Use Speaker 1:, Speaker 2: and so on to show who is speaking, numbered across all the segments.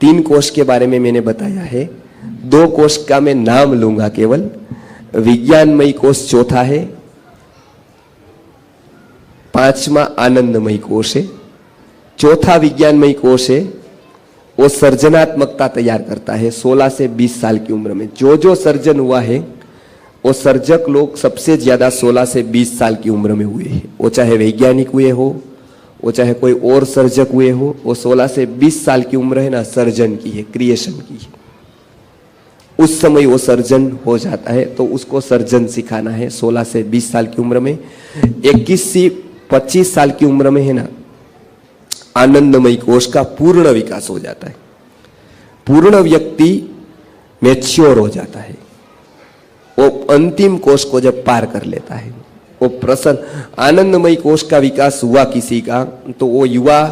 Speaker 1: 3 कोश के बारे में मैंने बताया है। 2 कोश का मैं नाम लूंगा केवल। विज्ञानमयी कोश चौथा है, 5वां आनंदमयी कोश है। चौथा विज्ञानमयी कोश है, वो सर्जनात्मकता तैयार करता है 16 से 20 साल की उम्र में। जो सर्जन हुआ है वो सर्जक लोग सबसे ज्यादा 16 से 20 साल की उम्र में हुए हैं। वो चाहे वैज्ञानिक हुए हो, वो चाहे कोई और सर्जक हुए हो, वो 16 से 20 साल की उम्र है ना, सर्जन की है, क्रिएशन की है। उस समय वो सर्जन हो जाता है, तो उसको सर्जन सिखाना है 16 से 20 साल की उम्र में। 21 से 25 साल की उम्र में है ना, आनंदमयी कोश का पूर्ण विकास हो जाता है। पूर्ण व्यक्ति मैच्योर हो जाता है। वो अंतिम कोश को जब पार कर लेता है, वो प्रसन्न, आनंदमयी कोश का विकास हुआ किसी का, तो वो युवा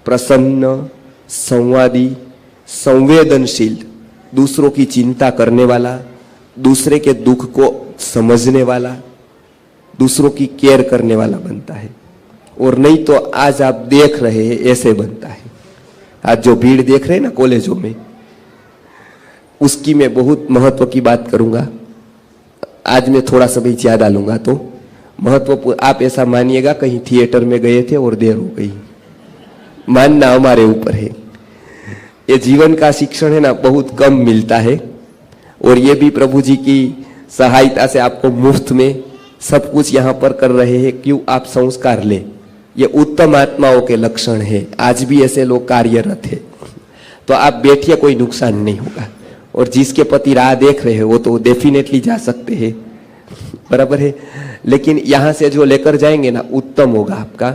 Speaker 1: प्रसन्न, संवादी, संवेदनशील, दूसरों की चिंता करने वाला, दूसरे के दुख को समझने वाला, दूसरों की केयर करने वाला बनता है। और नहीं तो आज आप देख रहे हैं ऐसे बनता है। आज जो भीड़ देख रहे हैं ना कॉलेजों में, उसकी मैं बहुत महत्व की बात करूंगा। आज मैं थोड़ा समय ज्यादा लूंगा, तो महत्वपूर्ण, आप ऐसा मानिएगा कहीं थिएटर में गए थे और देर हो गई, मानना हमारे ऊपर है। ये जीवन का शिक्षण है ना, बहुत कम मिलता है, और ये भी प्रभु जी की सहायता से आपको मुफ्त में सब कुछ यहाँ पर कर रहे हैं। क्यों? आप संस्कार ले, ये उत्तम आत्माओं के लक्षण है। आज भी ऐसे लोग कार्यरत है, तो आप बैठिए, कोई नुकसान नहीं होगा। और जिसके पति राह देख रहे हैं वो तो डेफिनेटली जा सकते हैं, बराबर है। लेकिन यहाँ से जो लेकर जाएंगे ना, उत्तम होगा आपका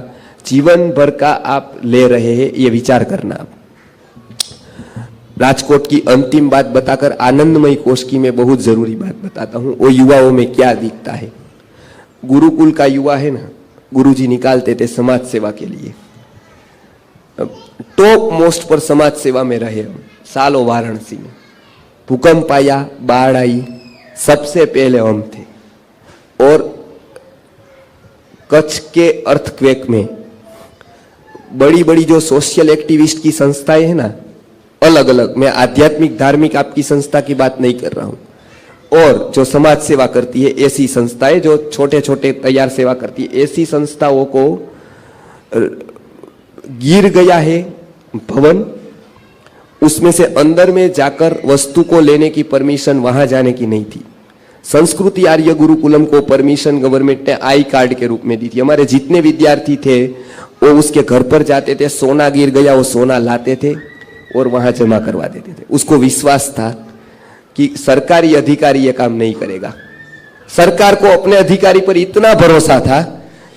Speaker 1: जीवन भर का। आप ले रहे हैं, ये विचार करना। आप राजकोट की अंतिम बात बताकर आनंदमयी कोश की मैं बहुत जरूरी बात बताता हूँ। वो युवाओं में क्या दिखता है। गुरुकुल का युवा है ना, गुरुजी निकालते थे समाज सेवा के लिए, टॉप मोस्ट पर समाज सेवा में रहे हम सालों। वाराणसी में भूकंप आया, बाढ़ आई, सबसे पहले हम थे। और कच्छ के अर्थक्वेक में बड़ी बड़ी जो सोशल एक्टिविस्ट की संस्थाएं हैं ना, अलग अलग, मैं आध्यात्मिक धार्मिक आपकी संस्था की बात नहीं कर रहा हूं, और जो समाज सेवा करती है ऐसी संस्थाएं, जो छोटे छोटे तैयार सेवा करती है, ऐसी संस्थाओं को गिर गया है भवन, उसमें से अंदर में जाकर वस्तु को लेने की परमिशन वहां जाने की नहीं थी। संस्कृति आर्य गुरुकुलम को परमिशन गवर्नमेंट ने आई कार्ड के रूप में दी थी। हमारे जितने विद्यार्थी थे वो उसके घर पर जाते थे, सोना गिर गया वो सोना लाते थे और वहां जमा करवा देते थे। उसको विश्वास था कि सरकारी अधिकारी ये काम नहीं करेगा। सरकार को अपने अधिकारी पर इतना भरोसा था,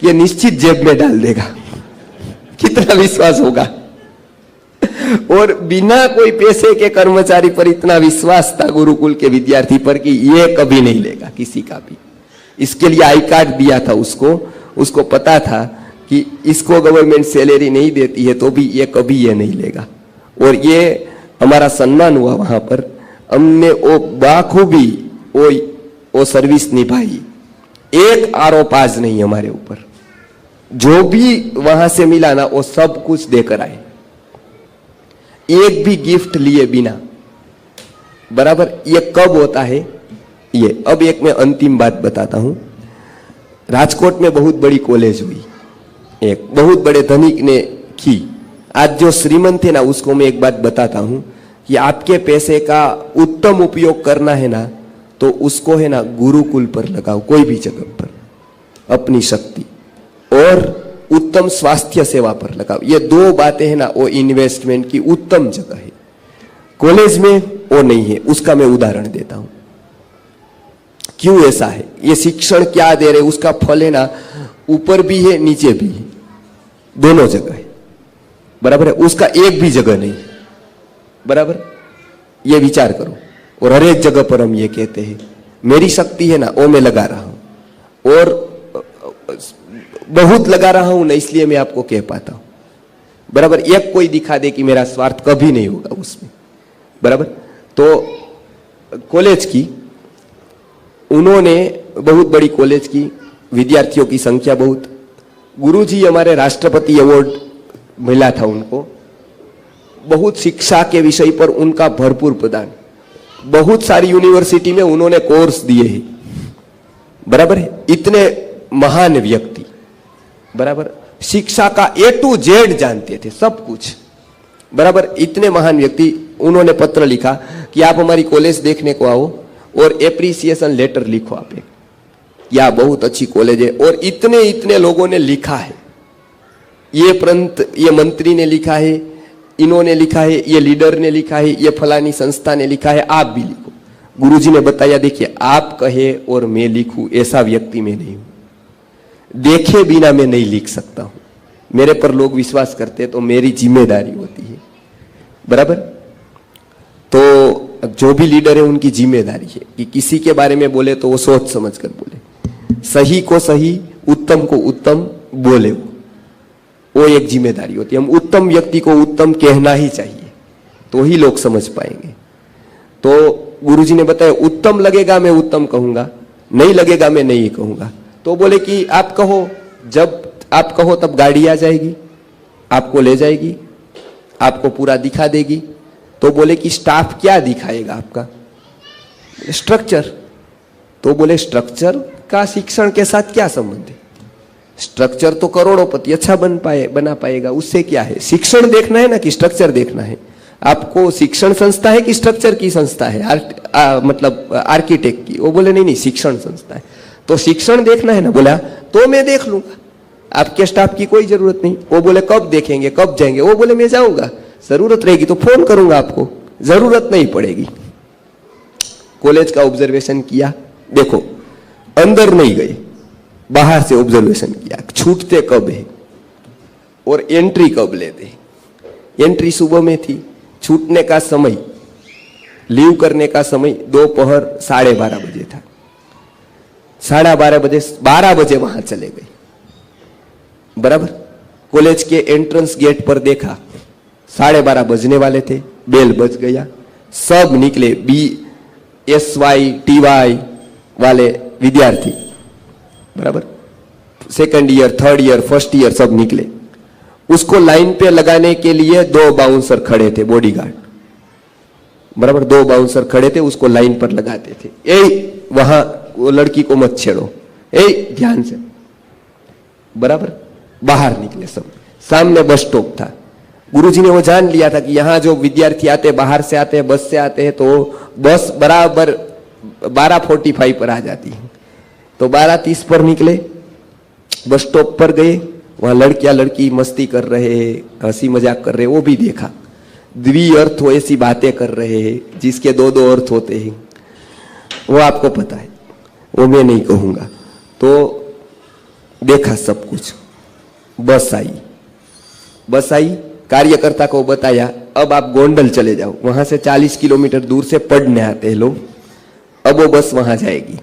Speaker 1: ये निश्चित जेब में डाल देगा। कितना विश्वास होगा। और बिना कोई पैसे के कर्मचारी पर इतना विश्वास था गुरुकुल के विद्यार्थी पर कि ये कभी नहीं लेगा किसी का भी। इसके लिए आई कार्ड दिया था उसको पता था कि इसको गवर्नमेंट सैलरी नहीं देती है तो भी ये कभी ये नहीं लेगा। और ये हमारा सम्मान हुआ वहां पर। हमने वो बाखूबी वो सर्विस निभाई। एक आरोप आज नहीं हमारे ऊपर। जो भी वहां से मिला ना वो सब कुछ देकर आए, एक भी गिफ्ट लिए बिना, बराबर। ये कब होता है ये? अब एक मैं अंतिम बात बताता हूं। राजकोट में बहुत बड़ी कॉलेज हुई, एक बहुत बड़े धनिक ने की। आज जो श्रीमंत है ना, उसको मैं एक बात बताता हूं कि आपके पैसे का उत्तम उपयोग करना है ना, तो उसको है ना गुरुकुल पर लगाओ, कोई भी जगह पर अपनी शक्ति, और उत्तम स्वास्थ्य सेवा पर लगाओ। ये 2 बातें हैं ना, वो इन्वेस्टमेंट की उत्तम जगह है। कॉलेज में वो नहीं है, उसका मैं उदाहरण देता हूं। क्यों ऐसा है? ये शिक्षण क्या दे रहे, उसका फल है ना ऊपर भी है नीचे भी है, दोनों जगह है, बराबर है। उसका एक भी जगह नहीं, बराबर। ये विचार करो। और हर एक जगह पर हम ये कहते हैं मेरी शक्ति है ना वो मैं लगा रहा हूं, और बहुत लगा रहा हूं ना, इसलिए मैं आपको कह पाता हूं, बराबर। एक कोई दिखा दे कि मेरा स्वार्थ कभी नहीं होगा उसमें, बराबर। तो कॉलेज की उन्होंने बहुत बड़ी कॉलेज की, विद्यार्थियों की संख्या बहुत। गुरुजी हमारे राष्ट्रपति अवार्ड मिला था उनको, बहुत शिक्षा के विषय पर उनका भरपूर प्रदान, बहुत सारी यूनिवर्सिटी में उन्होंने कोर्स दिए हैं, बराबर है। इतने महान व्यक्ति, बराबर, शिक्षा का A to Z जानते थे, सब कुछ, बराबर। इतने महान व्यक्ति, उन्होंने पत्र लिखा कि आप हमारी कॉलेज देखने को आओ और एप्रिसिएशन लेटर लिखो आप एक, या बहुत अच्छी कॉलेज है। और इतने इतने लोगों ने लिखा है, ये मंत्री ने लिखा है, इन्होंने लिखा है, ये लीडर ने लिखा है, ये फलानी संस्था ने लिखा है, आप भी लिखो। गुरुजी ने बताया, देखिए आप कहे और मैं लिखूं ऐसा व्यक्ति मैं नहीं हूं, देखे बिना मैं नहीं लिख सकता हूं। मेरे पर लोग विश्वास करते तो मेरी जिम्मेदारी होती है, बराबर। तो जो भी लीडर है उनकी जिम्मेदारी है कि किसी के बारे में बोले तो वो सोच समझ कर बोले, सही को सही, उत्तम को उत्तम बोले, वो एक जिम्मेदारी होती है। हम उत्तम व्यक्ति को उत्तम कहना ही चाहिए, तो ही लोग समझ पाएंगे। तो गुरुजी ने बताया, उत्तम लगेगा मैं उत्तम कहूंगा, नहीं लगेगा मैं नहीं कहूंगा। तो बोले कि आप कहो, जब आप कहो तब गाड़ी आ जाएगी, आपको ले जाएगी, आपको पूरा दिखा देगी। तो बोले कि स्टाफ क्या दिखाएगा आपका? स्ट्रक्चर। तो बोले स्ट्रक्चर का शिक्षण के साथ क्या संबंध है? स्ट्रक्चर तो करोड़ोंपति अच्छा बना पाएगा, उससे क्या है? शिक्षण देखना है ना कि स्ट्रक्चर देखना है? आपको शिक्षण संस्था है कि स्ट्रक्चर की संस्था है? मतलब आर्किटेक्ट की? वो बोले नहीं, शिक्षण संस्था है। तो शिक्षण देखना है ना? बोला तो मैं देख लूंगा, आपके स्टाफ की कोई जरूरत नहीं। वो बोले कब देखेंगे, कब जाएंगे? वो बोले मैं जाऊंगा, जरूरत रहेगी तो फोन करूंगा आपको, जरूरत नहीं पड़ेगी। कॉलेज का ऑब्जर्वेशन किया, देखो अंदर नहीं गए, बाहर से ऑब्जर्वेशन किया, छूटते कब है और एंट्री कब लेते। एंट्री सुबह में थी, छूटने का समय, लीव करने का समय दोपहर 12:30 बजे था। 12:30 बजे 12 बजे वहां चले गए, बराबर। कॉलेज के एंट्रेंस गेट पर देखा, 12:30 बजने वाले थे, बेल बज गया, सब निकले, BSY TY वाले विद्यार्थी, बराबर, second year, third year, first year, सब निकले। उसको लाइन पे लगाने के लिए 2 बाउंसर खड़े थे, बॉडीगार्ड, बराबर, 2 बाउंसर खड़े थे, उसको लाइन पर लगाते थे। ए वहां वो लड़की को मत छेड़ो, ए ध्यान से, बराबर। बाहर निकले सब, सामने बस स्टॉप था। गुरुजी ने वो जान लिया था कि यहाँ जो विद्यार्थी आते, बाहर से आते हैं, बस से आते हैं, तो बस बराबर 12:45 पर आ जाती है। तो 12:30 पर निकले, बस स्टॉप पर गए, वहां लड़कियां लड़की मस्ती कर रहे हैं, हंसी मजाक कर रहे हैं, वो भी देखा। द्विअर्थ हो ऐसी बातें कर रहे हैं जिसके 2-2 अर्थ होते हैं, वो आपको पता है, वो मैं नहीं कहूंगा। तो देखा सब कुछ। बस आई, कार्यकर्ता को बताया, अब आप गोंडल चले जाओ, वहां से 40 किलोमीटर दूर से पढ़ने आते हैं लोग, अब वो बस वहां जाएगी।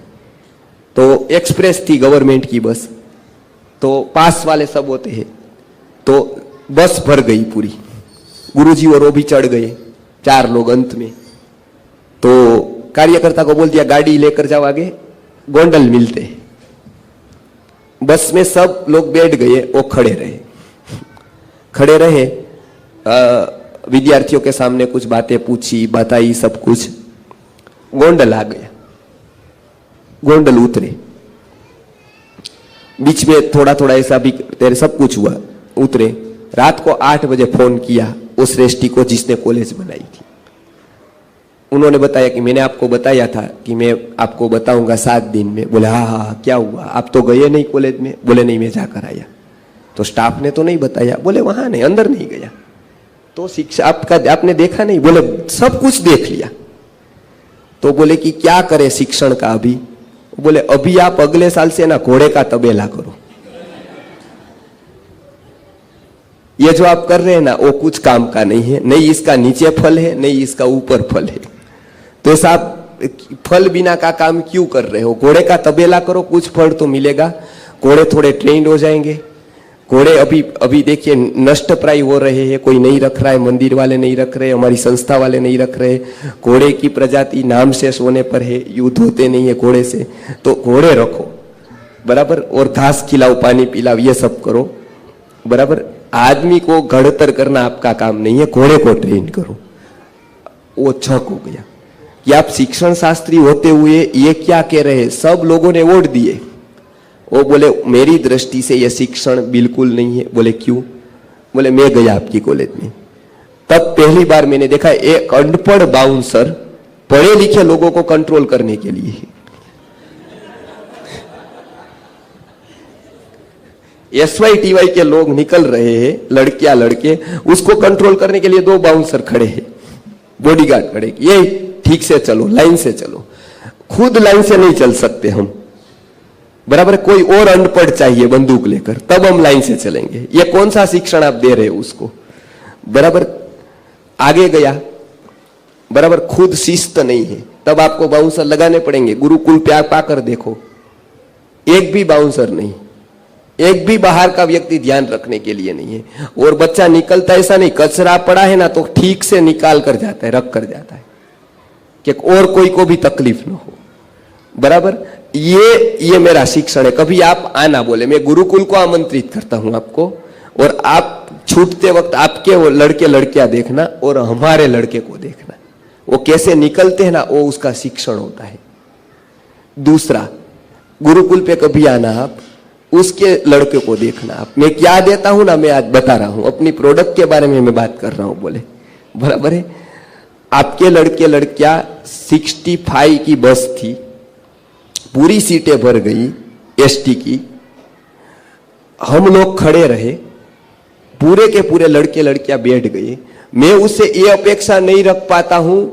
Speaker 1: तो एक्सप्रेस थी, गवर्नमेंट की बस, तो पास वाले सब होते हैं, तो बस भर गई पूरी। गुरुजी और वो भी चढ़ गए, 4 लोग अंत में। तो कार्यकर्ता को बोल दिया, गाड़ी लेकर जाओ आगे, गोंडल मिलते हैं। बस में सब लोग बैठ गए, वो खड़े रहे, विद्यार्थियों के सामने कुछ बातें पूछी, बताई, सब कुछ। गोंडल आ गया, गोंडल उतरे, बीच में थोड़ा थोड़ा ऐसा भी तेरे सब कुछ हुआ, उतरे। रात को 8 बजे फोन किया उस श्रेष्ठी को जिसने कॉलेज बनाई थी। उन्होंने बताया कि मैंने आपको बताया था कि मैं आपको बताऊंगा 7 दिन में। बोले हाँ, क्या हुआ? आप तो गए नहीं कॉलेज में? बोले नहीं, मैं जाकर आया। तो स्टाफ ने तो नहीं बताया? बोले वहां नहीं, अंदर नहीं गया। तो शिक्षा आपने देखा नहीं? बोले सब कुछ देख लिया। तो बोले कि क्या करे शिक्षण का अभी? बोले अभी आप अगले साल से ना घोड़े का तबेला करो, ये जो आप कर रहे हैं ना वो कुछ काम का नहीं है, नहीं इसका नीचे फल है, नहीं इसका ऊपर फल है। तो ऐसा आप फल बिना का काम क्यों कर रहे हो? घोड़े का तबेला करो, कुछ फल तो मिलेगा। घोड़े थोड़े ट्रेंड हो जाएंगे। घोड़े अभी देखिए नष्ट प्राय हो रहे हैं, कोई नहीं रख रहा है, मंदिर वाले नहीं रख रहे, हमारी संस्था वाले नहीं रख रहे। घोड़े की प्रजाति नाम से सोने पर है, युद्ध होते नहीं है घोड़े से। तो घोड़े रखो, बराबर, और घास खिलाओ, पानी पिलाओ, ये सब करो, बराबर। आदमी को घड़तर करना आपका काम नहीं है, घोड़े को ट्रेन करो। वो छक हो गया कि आप शिक्षण शास्त्री होते हुए ये क्या कह रहे हैं। सब लोगों ने वोट दिए। वो बोले मेरी दृष्टि से यह शिक्षण बिल्कुल नहीं है। बोले क्यों? बोले मैं गया आपकी कॉलेज में, तब पहली बार मैंने देखा एक अनपढ़ बाउंसर पढ़े लिखे लोगों को कंट्रोल करने के लिए है। SYTY के लोग निकल रहे हैं, लड़कियां लड़के, उसको कंट्रोल करने के लिए 2 बाउंसर खड़े हैं, बॉडीगार्ड खड़े, ये ठीक से चलो, लाइन से चलो। खुद लाइन से नहीं चल सकते हम, बराबर। कोई और अनपढ़ चाहिए बंदूक लेकर, तब हम लाइन से चलेंगे। ये कौन सा शिक्षण आप दे रहे हो उसको, बराबर। आगे गया, बराबर। खुद शिस्त नहीं है, तब आपको बाउंसर लगाने पड़ेंगे। गुरुकुल पे आप आकर देखो, एक भी बाउंसर नहीं, एक भी बाहर का व्यक्ति ध्यान रखने के लिए नहीं है। और बच्चा निकलता ऐसा नहीं, कचरा पड़ा है ना तो ठीक से निकाल कर जाता है, रख कर जाता है कि और कोई को भी तकलीफ न हो, बराबर। ये मेरा शिक्षण है। कभी आप आना बोले, मैं गुरुकुल को आमंत्रित करता हूं आपको, और आप छूटते वक्त आपके वो लड़के लड़कियां देखना और हमारे लड़के को देखना, वो कैसे निकलते हैं ना, वो उसका शिक्षण होता है। दूसरा, गुरुकुल पे कभी आना आप, उसके लड़के को देखना आप। मैं क्या देता हूं ना, मैं आज बता रहा हूं, अपनी प्रोडक्ट के बारे में मैं बात कर रहा हूं, बोले, बराबर है। आपके लड़के लड़कियां 65 की बस थी, पूरी सीटें भर गई ST की, हम लोग खड़े रहे, पूरे के पूरे लड़के लड़कियां बैठ गए। मैं उससे ये अपेक्षा नहीं रख पाता हूं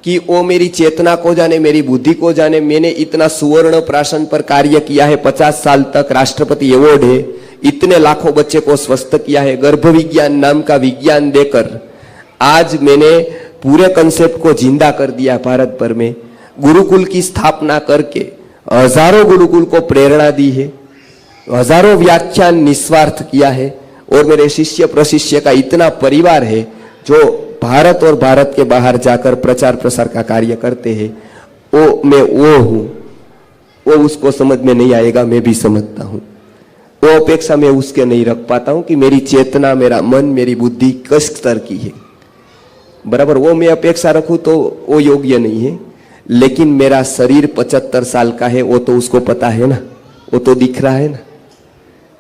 Speaker 1: कि वो मेरी चेतना को जाने, मेरी बुद्धि को जाने। मैंने इतना सुवर्ण प्राशन पर कार्य किया है, 50 साल तक राष्ट्रपति अवार्ड है, इतने लाखों बच्चे को स्वस्थ किया है, गर्भ विज्ञान नाम का विज्ञान देकर आज मैंने पूरे कंसेप्ट को जिंदा कर दिया भारत भर में। गुरुकुल की स्थापना करके हजारों गुरुकुल को प्रेरणा दी है, हजारों व्याख्यान निस्वार्थ किया है, और मेरे शिष्य प्रशिष्य का इतना परिवार है जो भारत और भारत के बाहर जाकर प्रचार प्रसार का कार्य करते हैं। मैं वो हूं, वो उसको समझ में नहीं आएगा, मैं भी समझता हूं। वो अपेक्षा मैं उसके नहीं रख पाता हूं कि मेरी चेतना, मेरा मन, मेरी बुद्धि किस स्तर की है, बराबर। वो मैं अपेक्षा रखूं तो वो योग्य नहीं है। लेकिन मेरा शरीर 75 साल का है, वो तो उसको पता है ना, वो तो दिख रहा है ना,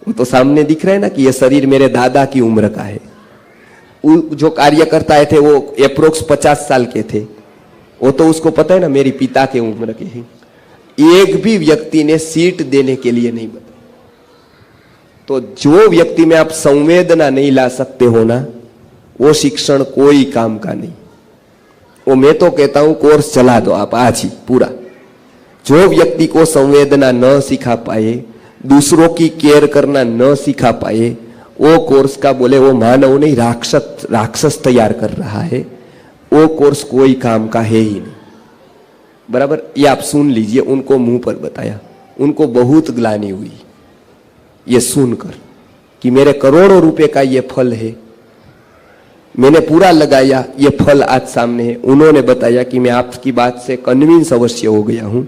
Speaker 1: वो तो सामने दिख रहा है ना कि ये शरीर मेरे दादा की उम्र का है। जो कार्यकर्ता थे वो अप्रोक्स 50 साल के थे, वो तो उसको पता है ना मेरी पिता के उम्र के हैं। एक भी व्यक्ति ने सीट देने के लिए नहीं बताया। तो जो व्यक्ति में आप संवेदना नहीं ला सकते हो ना, वो शिक्षण कोई काम का नहीं। वो मैं तो कहता हूं कोर्स चला दो आप आज ही पूरा। जो व्यक्ति को संवेदना न सिखा पाए, दूसरों की केयर करना न सिखा पाए, वो कोर्स का बोले वो मानव नहीं राक्षस तैयार कर रहा है। वो कोर्स कोई काम का है ही नहीं, बराबर। ये आप सुन लीजिए, उनको मुंह पर बताया, उनको बहुत ग्लानि हुई ये सुनकर कि मेरे करोड़ों रुपए का ये फल है, मैंने पूरा लगाया, ये फल आज सामने है। उन्होंने बताया कि मैं आपकी बात से कन्विंस अवश्य हो गया हूं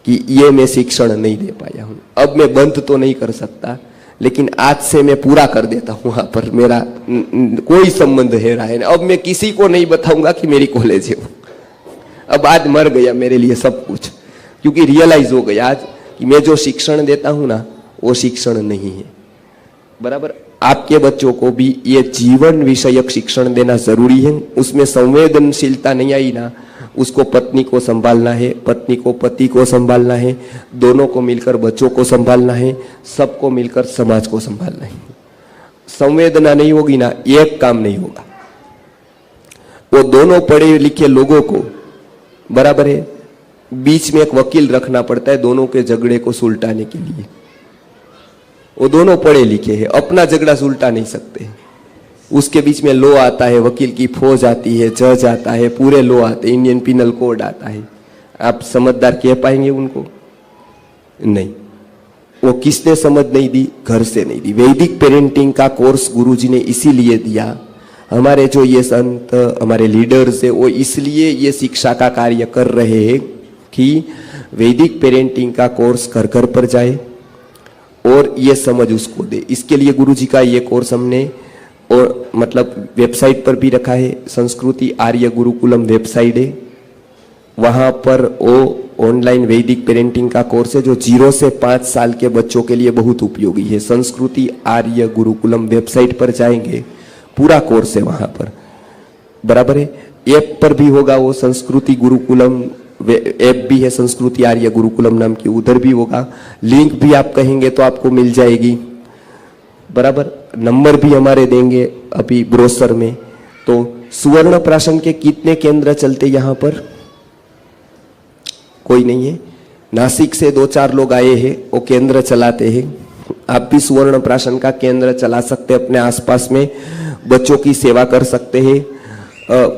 Speaker 1: कि ये मैं शिक्षण नहीं दे पाया हूं। अब मैं बंद तो नहीं कर सकता, लेकिन आज से मैं पूरा कर देता हूं। वहां पर मेरा कोई संबंध है रहा है, अब मैं किसी को नहीं बताऊंगा कि मेरी कॉलेज है। अब आज मर गया मेरे लिए सब कुछ, क्योंकि रियलाइज हो गया आज कि मैं जो शिक्षण देता हूं ना, वो शिक्षण नहीं है, बराबर। आपके बच्चों को भी ये जीवन विषयक शिक्षण देना जरूरी है। उसमें संवेदनशीलता नहीं आई ना, उसको पत्नी को संभालना है, पत्नी को पति को संभालना है, दोनों को मिलकर बच्चों को संभालना है, सबको मिलकर समाज को संभालना है। संवेदना नहीं होगी ना, एक काम नहीं होगा। वो दोनों पढ़े लिखे लोगों को, बराबर है, बीच में एक वकील रखना पड़ता है दोनों के झगड़े को सुलटाने के लिए। वो दोनों पढ़े लिखे हैं, अपना झगड़ा सुलटा नहीं सकते। उसके बीच में लॉ आता है, वकील की फौज आती है, जज आता है, पूरे लॉ आते हैं, इंडियन पिनल कोड आता है। आप समझदार कह पाएंगे उनको? नहीं। वो किसने समझ नहीं दी? घर से नहीं दी। वैदिक पेरेंटिंग का कोर्स गुरुजी ने इसीलिए दिया। हमारे जो ये संत, हमारे लीडर्स है, वो इसलिए ये शिक्षा का कार्य कर रहे हैं कि वैदिक पेरेंटिंग का कोर्स घर घर पर जाए और ये समझ उसको दे। इसके लिए गुरुजी का ये कोर्स हमने और मतलब वेबसाइट पर भी रखा है, संस्कृति आर्य गुरुकुलम वेबसाइट है, वहां पर वो ऑनलाइन वैदिक पेरेंटिंग का कोर्स है जो 0 से 5 साल के बच्चों के लिए बहुत उपयोगी है। संस्कृति आर्य गुरुकुलम वेबसाइट पर जाएंगे, पूरा कोर्स है वहां पर, बराबर है। ऐप पर भी होगा वो संस्कृति गुरुकुलम ऐप भी है, संस्कृति आर्य गुरुकुलम नाम की, उधर भी होगा। लिंक भी आप कहेंगे तो आपको मिल जाएगी, बराबर। नंबर भी हमारे देंगे अभी ब्रोशर में। तो सुवर्ण प्राशन के कितने केंद्र चलते यहाँ पर? कोई नहीं है। नासिक से 2-4 लोग आए हैं, वो केंद्र चलाते हैं। आप भी सुवर्ण प्राशन का केंद्र चला सकते हैं, अपने आसपास में बच्चों की सेवा कर सकते हैं।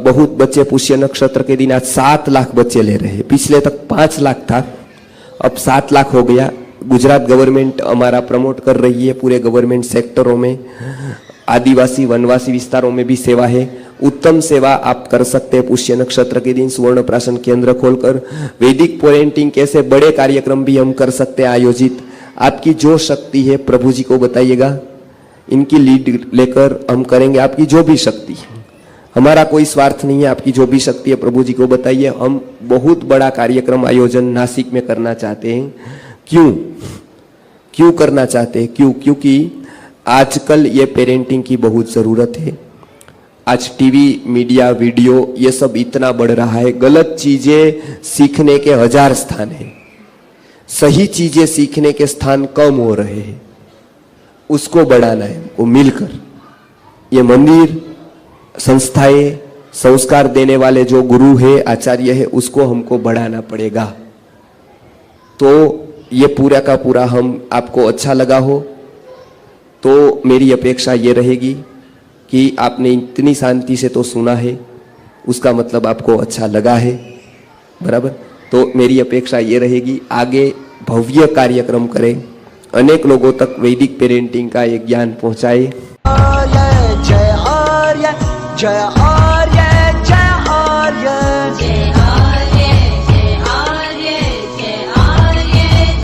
Speaker 1: बहुत बच्चे पुष्य नक्षत्र के दिन आज 7 लाख बच्चे ले रहे हैं। पिछले तक 5 लाख था, अब 7 लाख हो गया। गुजरात गवर्नमेंट हमारा प्रमोट कर रही है, पूरे गवर्नमेंट सेक्टरों में, आदिवासी वनवासी विस्तारों में भी सेवा है। उत्तम सेवा आप कर सकते हैं पुष्य नक्षत्र के दिन सुवर्ण प्राशन केंद्र खोलकर। वैदिक पेरेंटिंग कैसे बड़े कार्यक्रम भी हम कर सकते हैं आयोजित। आपकी जो शक्ति है प्रभु जी को बताइएगा, इनकी लीड लेकर हम करेंगे। आपकी जो भी शक्ति है, हमारा कोई स्वार्थ नहीं है, आपकी जो भी शक्ति है प्रभु जी को बताइए। हम बहुत बड़ा कार्यक्रम आयोजन नासिक में करना चाहते हैं। क्यों करना चाहते हैं? क्योंकि आजकल ये पेरेंटिंग की बहुत जरूरत है। आज टीवी, मीडिया, वीडियो ये सब इतना बढ़ रहा है। गलत चीजें सीखने के 1000 स्थान है, सही चीजें सीखने के स्थान कम हो रहे हैं। उसको बढ़ाना है, वो मिलकर। ये मंदिर, संस्थाएं, संस्कार देने वाले जो गुरु है, आचार्य है, उसको हमको बढ़ाना पड़ेगा। तो ये पूरा का पूरा हम आपको अच्छा लगा हो तो मेरी अपेक्षा ये रहेगी कि आपने इतनी शांति से तो सुना है, उसका मतलब आपको अच्छा लगा है, बराबर। तो मेरी अपेक्षा ये रहेगी आगे भव्य कार्यक्रम करें, अनेक लोगों तक वैदिक पेरेंटिंग का एक ज्ञान पहुंचाए।
Speaker 2: जय आर्य, जय